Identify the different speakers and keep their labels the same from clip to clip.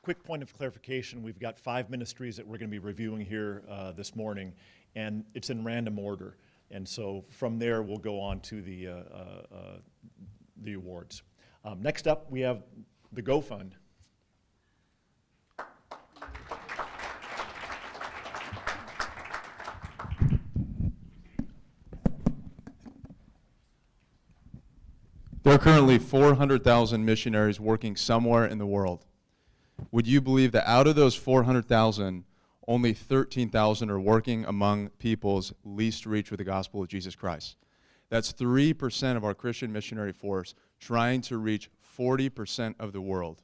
Speaker 1: quick point of clarification, we've got 5 ministries that we're going to be reviewing here this morning, and it's in random order. And so from there, we'll go on to the awards. Next up, we have the Go Fund.
Speaker 2: There are currently 400,000 missionaries working somewhere in the world. Would you believe that out of those 400,000, only 13,000 are working among peoples least reached with the gospel of Jesus Christ? That's 3% of our Christian missionary force trying to reach 40% of the world.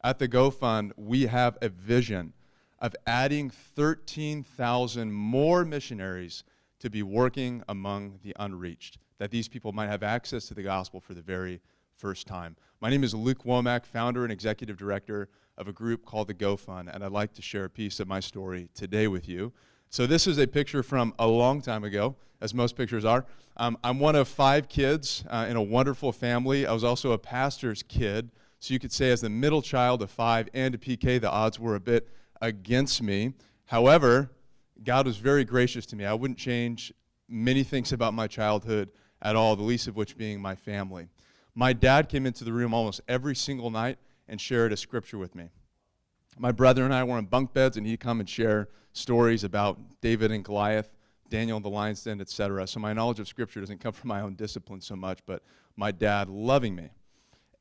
Speaker 2: At the Go Fund, we have a vision of adding 13,000 more missionaries to be working among the unreached, that these people might have access to the gospel for the very first time. My name is Luke Womack, founder and executive director of a group called the Go Fund, and I'd like to share a piece of my story today with you. So this is a picture from a long time ago, as most pictures are. I'm one of 5 kids in a wonderful family. I was also a pastor's kid, so you could say as the middle child of 5 and a PK, the odds were a bit against me. However, God was very gracious to me. I wouldn't change many things about my childhood at all, the least of which being my family. My dad came into the room almost every single night and shared a scripture with me. My brother and I were in bunk beds, and he'd come and share stories about David and Goliath, Daniel and the lion's den, etc. So my knowledge of scripture doesn't come from my own discipline so much, but my dad loving me.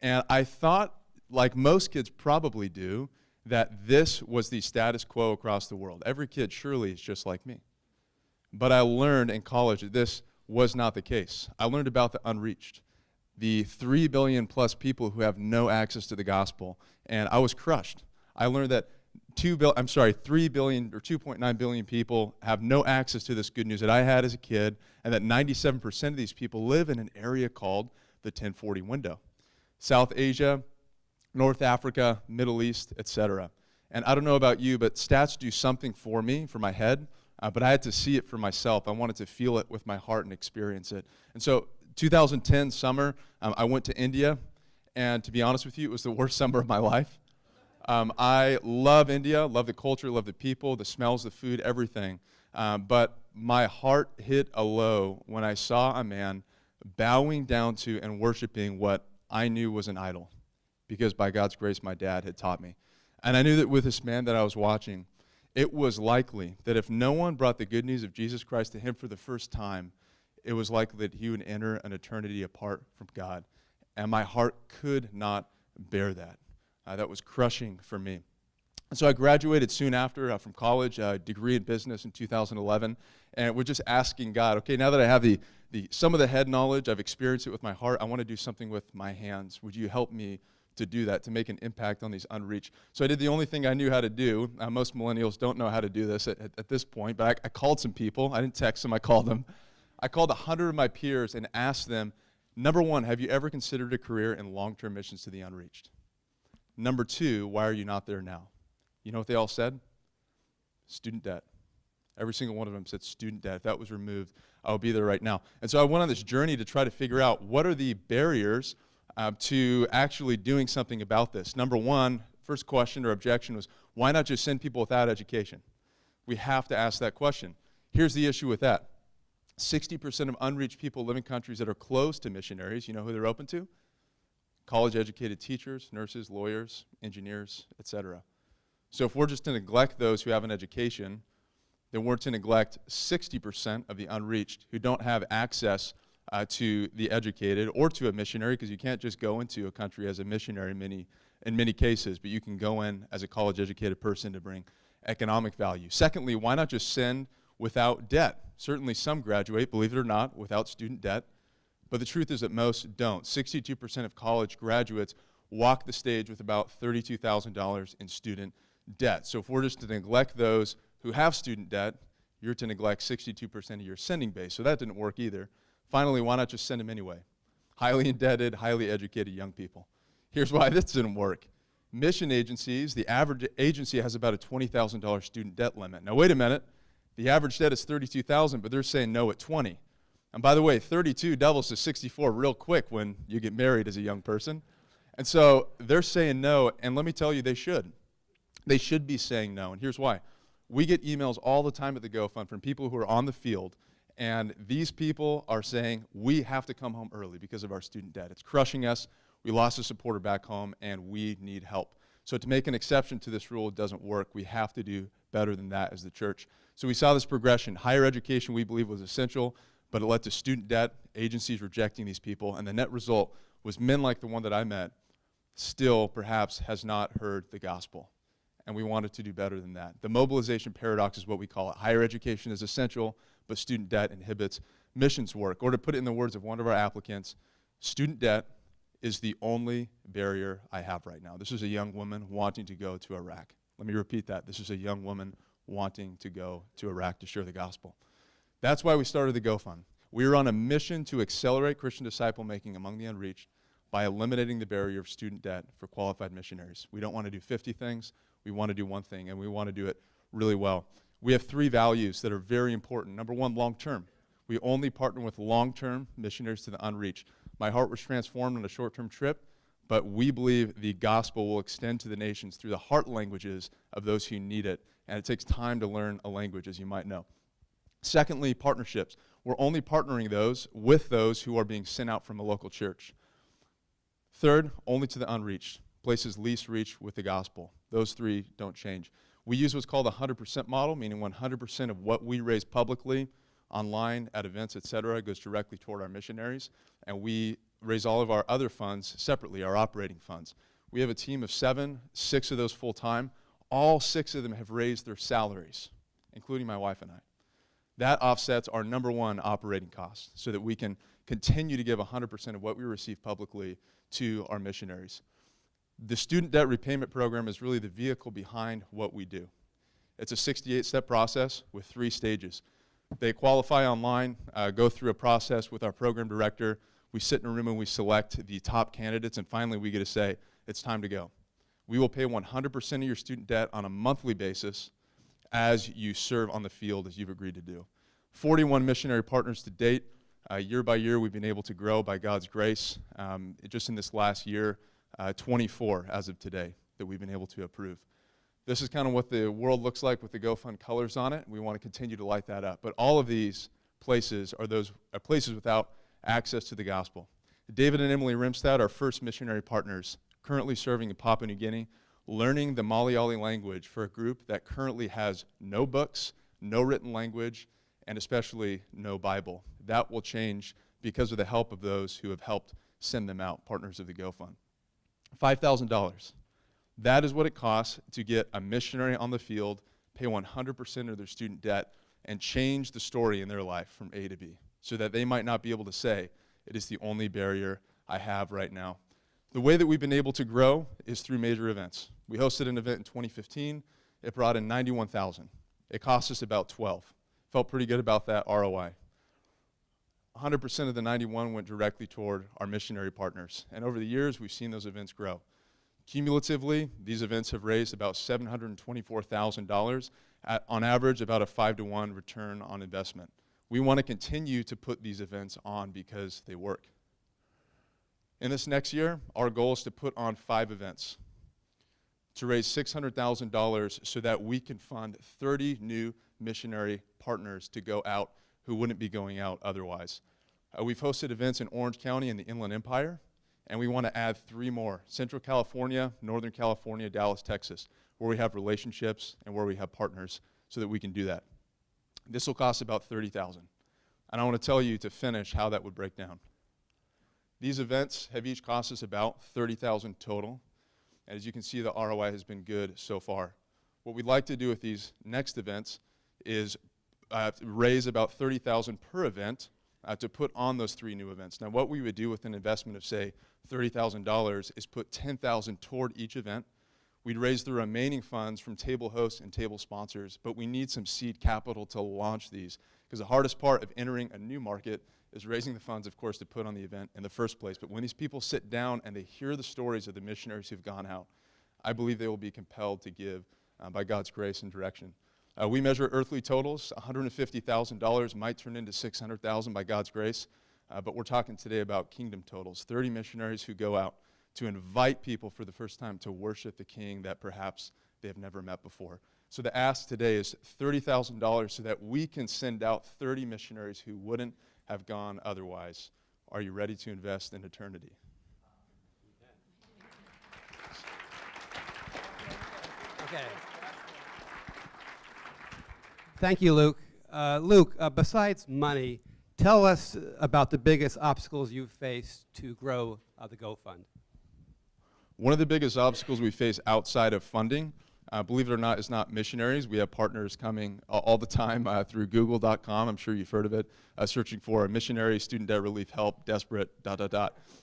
Speaker 2: And I thought, like most kids probably do, that this was the status quo across the world. Every kid surely is just like me. But I learned in college that this was not the case. I learned about the unreached, the 3 billion plus people who have no access to the gospel, and I was crushed. I learned that 3 billion or 2.9 billion people have no access to this good news that I had as a kid, and that 97% of these people live in an area called the 1040 window. South Asia, North Africa, Middle East, etc. And I don't know about you, but stats do something for me, for my head, but I had to see it for myself. I wanted to feel it with my heart and experience it. And so 2010 summer, I went to India, and to be honest with you, it was the worst summer of my life. I love India, love the culture, love the people, the smells, the food, everything. But my heart hit a low when I saw a man bowing down to and worshiping what I knew was an idol, because by God's grace, my dad had taught me. And I knew that with this man that I was watching, it was likely that if no one brought the good news of Jesus Christ to him for the first time, it was likely that he would enter an eternity apart from God. And my heart could not bear that. That was crushing for me. And so I graduated soon after from college, a degree in business in 2011, and we're just asking God, okay, now that I have some of the head knowledge, I've experienced it with my heart, I want to do something with my hands. Would you help me to do that, to make an impact on these unreached? So I did the only thing I knew how to do. Most millennials don't know how to do this at this point, but I called some people. I didn't text them, I called them. I called 100 of my peers and asked them, number 1, have you ever considered a career in long-term missions to the unreached? Number 2, why are you not there now? You know what they all said? Student debt. Every single one of them said student debt. If that was removed, I would be there right now. And so I went on this journey to try to figure out what are the barriers to actually doing something about this. Number 1, first question or objection was, why not just send people without education? We have to ask that question. Here's the issue with that. 60% of unreached people live in countries that are closed to missionaries. You know who they're open to? College-educated teachers, nurses, lawyers, engineers, etc. So if we're just to neglect those who have an education, then we're to neglect 60% of the unreached who don't have access to the educated or to a missionary, because you can't just go into a country as a missionary in many cases, but you can go in as a college-educated person to bring economic value. Secondly, why not just send without debt? Certainly some graduate, believe it or not, without student debt, but the truth is that most don't. 62% of college graduates walk the stage with about $32,000 in student debt. So if we're just to neglect those who have student debt, you're to neglect 62% of your sending base. So that didn't work either. Finally, why not just send them anyway? Highly indebted, highly educated young people. Here's why this didn't work. Mission agencies, the average agency has about a $20,000 student debt limit. Now wait a minute, the average debt is $32,000, but they're saying no at 20. And by the way, 32 doubles to 64 real quick when you get married as a young person. And so they're saying no, and let me tell you, they should. They should be saying no, and here's why. We get emails all the time at the Go Fund from people who are on the field, and these people are saying, we have to come home early because of our student debt. It's crushing us. We lost a supporter back home, and we need help. So to make an exception to this rule doesn't work. We have to do better than that as the church. So we saw this progression. Higher education, we believe, was essential, but it led to student debt, agencies rejecting these people, and the net result was men like the one that I met still perhaps has not heard the gospel. And we wanted to do better than that. The mobilization paradox is what we call it. Higher education is essential, but student debt inhibits missions work. Or to put it in the words of one of our applicants, student debt is the only barrier I have right now. This is a young woman wanting to go to Iraq. Let me repeat that. This is a young woman wanting to go to Iraq to share the gospel. That's why we started the Go Fund. We are on a mission to accelerate Christian disciple making among the unreached by eliminating the barrier of student debt for qualified missionaries. We don't want to do 50 things. We want to do one thing, and we want to do it really well. We have 3 values that are very important. Number 1, long-term. We only partner with long-term missionaries to the unreached. My heart was transformed on a short-term trip, but we believe the gospel will extend to the nations through the heart languages of those who need it, and it takes time to learn a language, as you might know. Secondly, partnerships. We're only partnering with those who are being sent out from a local church. Third, only to the unreached, places least reached with the gospel. Those 3 don't change. We use what's called a 100% model, meaning 100% of what we raise publicly, online, at events, etc., goes directly toward our missionaries, and we raise all of our other funds separately, our operating funds. We have a team of 7, 6 of those full-time. All 6 of them have raised their salaries, including my wife and I. That offsets our number 1 operating cost so that we can continue to give 100% of what we receive publicly to our missionaries. The student debt repayment program is really the vehicle behind what we do. It's a 68-step process with 3 stages. They qualify online, go through a process with our program director. We sit in a room and we select the top candidates, and finally we get to say, it's time to go. We will pay 100% of your student debt on a monthly basis as you serve on the field as you've agreed to do. 41 missionary partners to date. Year by year, we've been able to grow by God's grace. Just in this last year, 24 as of today that we've been able to approve. This is kind of what the world looks like with the Go Fund colors on it. We want to continue to light that up. But all of these places are places without access to the gospel. David and Emily Rimstad, our first missionary partners, currently serving in Papua New Guinea, learning the Malayalee language for a group that currently has no books, no written language, and especially no Bible. That will change because of the help of those who have helped send them out, partners of the Go Fund. $5,000. That is what it costs to get a missionary on the field, pay 100% of their student debt, and change the story in their life from A to B, so that they might not be able to say, it is the only barrier I have right now. The way that we've been able to grow is through major events. We hosted an event in 2015. It brought in 91,000. It cost us about 12. Felt pretty good about that ROI. 100% of the 91 went directly toward our missionary partners. And over the years, we've seen those events grow. Cumulatively, these events have raised about $724,000, on average about a 5-to-1 return on investment. We want to continue to put these events on because they work. In this next year, our goal is to put on 5 events to raise $600,000 so that we can fund 30 new missionary partners to go out who wouldn't be going out otherwise. We've hosted events in Orange County and the Inland Empire, and we want to add 3 more: Central California, Northern California, Dallas, Texas, where we have relationships and where we have partners so that we can do that. This will cost about $30,000. And I want to tell you to finish how that would break down. These events have each cost us about $30,000 total. And as you can see, the ROI has been good so far. What we'd like to do with these next events is raise about $30,000 per event to put on those 3 new events. Now, what we would do with an investment of, say, $30,000 is put $10,000 toward each event. We'd raise the remaining funds from table hosts and table sponsors, but we need some seed capital to launch these, because the hardest part of entering a new market is raising the funds, of course, to put on the event in the first place. But when these people sit down and they hear the stories of the missionaries who've gone out, I believe they will be compelled to give by God's grace and direction. We measure earthly totals. $150,000 might turn into $600,000 by God's grace, but we're talking today about kingdom totals. 30 missionaries who go out to invite people for the first time to worship the King that perhaps they have never met before. So the ask today is $30,000 so that we can send out 30 missionaries who wouldn't have gone otherwise. Are you ready to invest in eternity?
Speaker 3: Okay. Thank you, Luke. Luke, besides money, tell us about the biggest obstacles you've faced to grow the Go Fund.
Speaker 2: One of the biggest obstacles we face outside of funding, believe it or not, is not missionaries. We have partners coming all the time through google.com. I'm sure you've heard of it, searching for a missionary, student debt relief, help, desperate, ...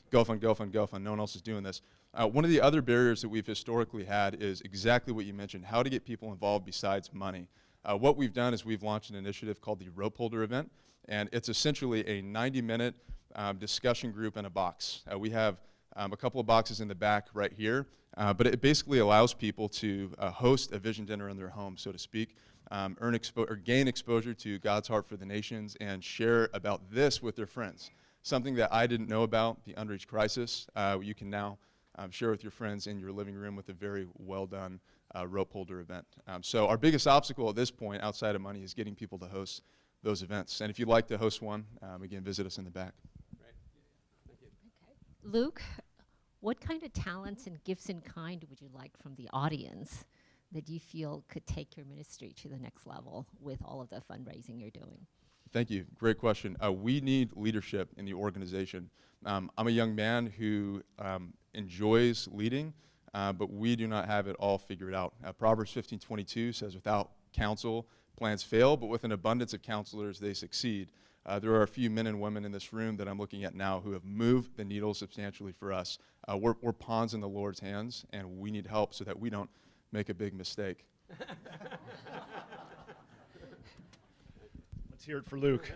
Speaker 2: Go Fund, Go Fund, Go Fund. No one else is doing this. One of the other barriers that we've historically had is exactly what you mentioned, how to get people involved besides money. What we've done is we've launched an initiative called the Rope Holder event, and it's essentially a 90-minute discussion group in a box. We have a couple of boxes in the back right here, but it basically allows people to host a vision dinner in their home, so to speak, gain exposure to God's heart for the nations, and share about this with their friends. Something that I didn't know about, the underage crisis, you can now share with your friends in your living room with a very well-done rope holder event. So our biggest obstacle at this point, outside of money, is getting people to host those events. And if you'd like to host one, again, visit us in the back.
Speaker 3: Right. Thank you.
Speaker 4: Okay. Luke, what kind of talents and gifts in kind would you like from the audience that you feel could take your ministry to the next level with all of the fundraising you're doing?
Speaker 2: Thank you. Great question. We need leadership in the organization. I'm a young man who enjoys leading, but we do not have it all figured out. Proverbs 15:22 says, without counsel, plans fail, but with an abundance of counselors, they succeed. There are a few men and women in this room that I'm looking at now who have moved the needle substantially for us. We're pawns in the Lord's hands, and we need help so that we don't make a big mistake.
Speaker 1: Let's hear it for Luke.